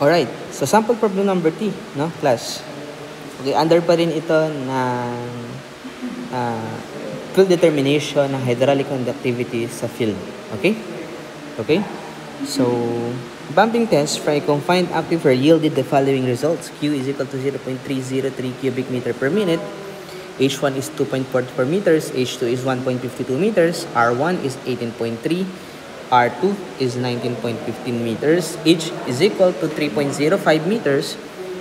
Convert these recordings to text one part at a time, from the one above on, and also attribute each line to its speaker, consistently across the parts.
Speaker 1: Alright, so sample problem number 3, no, class. Okay, under pa rin ito ng field determination ng hydraulic conductivity sa field. Okay? Okay? So, bumping test for a confined aquifer yielded the following results. Q is equal to 0.303 cubic meter per minute. H1 is 2.44 meters. H2 is 1.52 meters. R1 is 18.3. R2 is 19.15 meters. H is equal to 3.05 meters.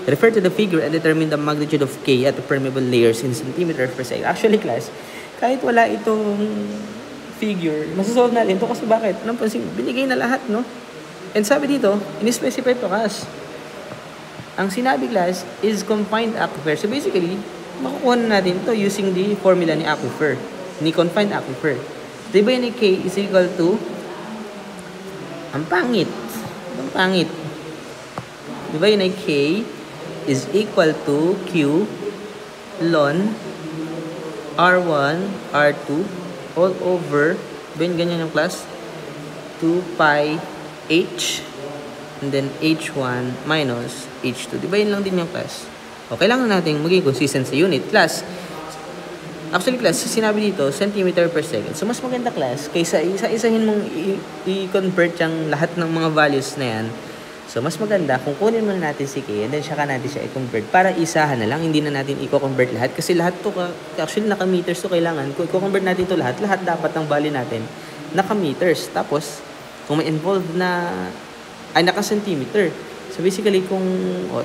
Speaker 1: Refer to the figure and determine the magnitude of K at the permeable layers in centimeters per second. Actually, class, kahit wala itong figure, masasolve natin ito kasi bakit? Anong pansin? Binigay na lahat, no? And sabi dito, in-specify ito, class. Ang sinabi, class, is confined aquifer. So basically, makukuha na natin ito using the formula ni aquifer, ni confined aquifer. Diba yun ni K is equal to, ang pangit. Diba yun ay K is equal to Q ln R1, R2 all over, diba yun ganyan yung class? 2 pi H and then H1 minus H2. Diba yun lang din yung class? O, kailangan natin maging consistent sa unit. Class, actually class, sinabi dito, centimeter per second. So, mas maganda class, kaysa isa-isahin mong i-convert yung lahat ng mga values na yan. So, mas maganda kung kunin muna natin si K and then saka natin siya i-convert para isahan na lang. Hindi na natin i-convert lahat. Kasi lahat to, actually naka-meters to kailangan. Kung i-convert natin to lahat dapat ang value natin naka-meters. Tapos, kung may involved na, ay naka-centimeter. So basically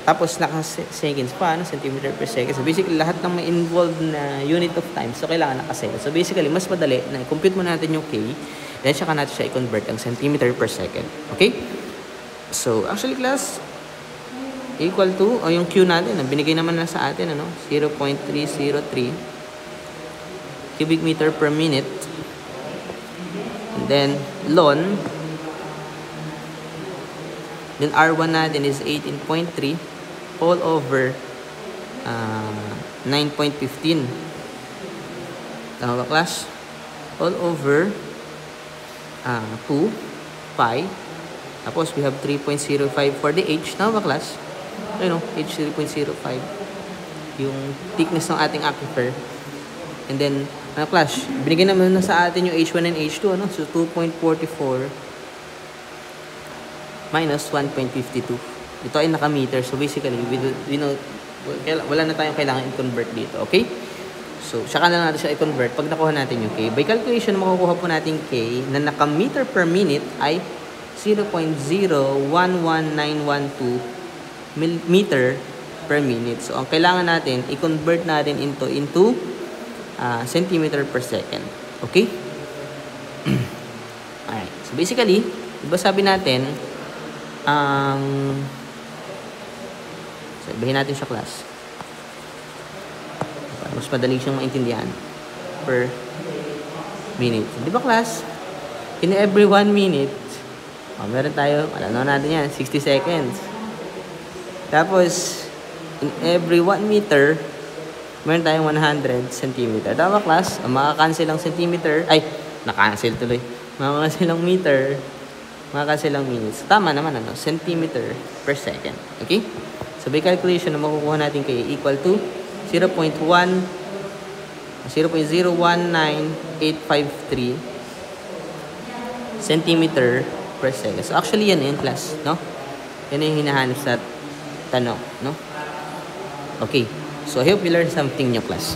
Speaker 1: tapos naka-seconds pa, centimeter per second. So basically lahat ng may involved na unit of time, so kailangan naka-seconds. So basically mas madali na i-compute mo natin yung K, then saka natin siya i-convert ang centimeter per second. Okay? So actually class, equal to, yung Q natin, binigay naman na sa atin, 0.303 cubic meter per minute. And then ln, then R1 natin is 18.3 all over 9.15. Tama ba, class? All over 2 pi. Tapos we have 3.05 for the H. Tama ba, class? H 3.05. Yung thickness ng ating aquifer. And then, class, binigyan naman na sa atin yung H1 and H2. So 2.44 minus 1.52. Ito ay naka-meter. So basically, wala na tayong kailangan i-convert dito. Okay? So, saka na natin siya i-convert pag nakuha natin yung K. By calculation, makukuha po natin K na naka-meter per minute ay 0.011912 meter per minute. So, ang kailangan natin, i-convert natin into centimeter per second. Okay? Alright. So, basically, diba sabi natin, so, ibahin natin siya, class. Mas madali siyang maintindihan per minute. Di ba, class? In every 1 minute, meron tayo, alam natin yan, 60 seconds. Tapos, in every 1 meter, meron tayong 100 centimeter. Tama, class? Makakancel ang centimeter. Ay, nakancel tuloy. Makakancel ang meter. Makakancel ang minutes. Tama naman, centimeter per second. Okay? So, by calculation, na makukuha natin kay equal to 0.019853 centimeter per second. So, actually, yan yung class, no? Yan yung hinahanap sa tanong, no? Okay. So, I hope you learned something new, class.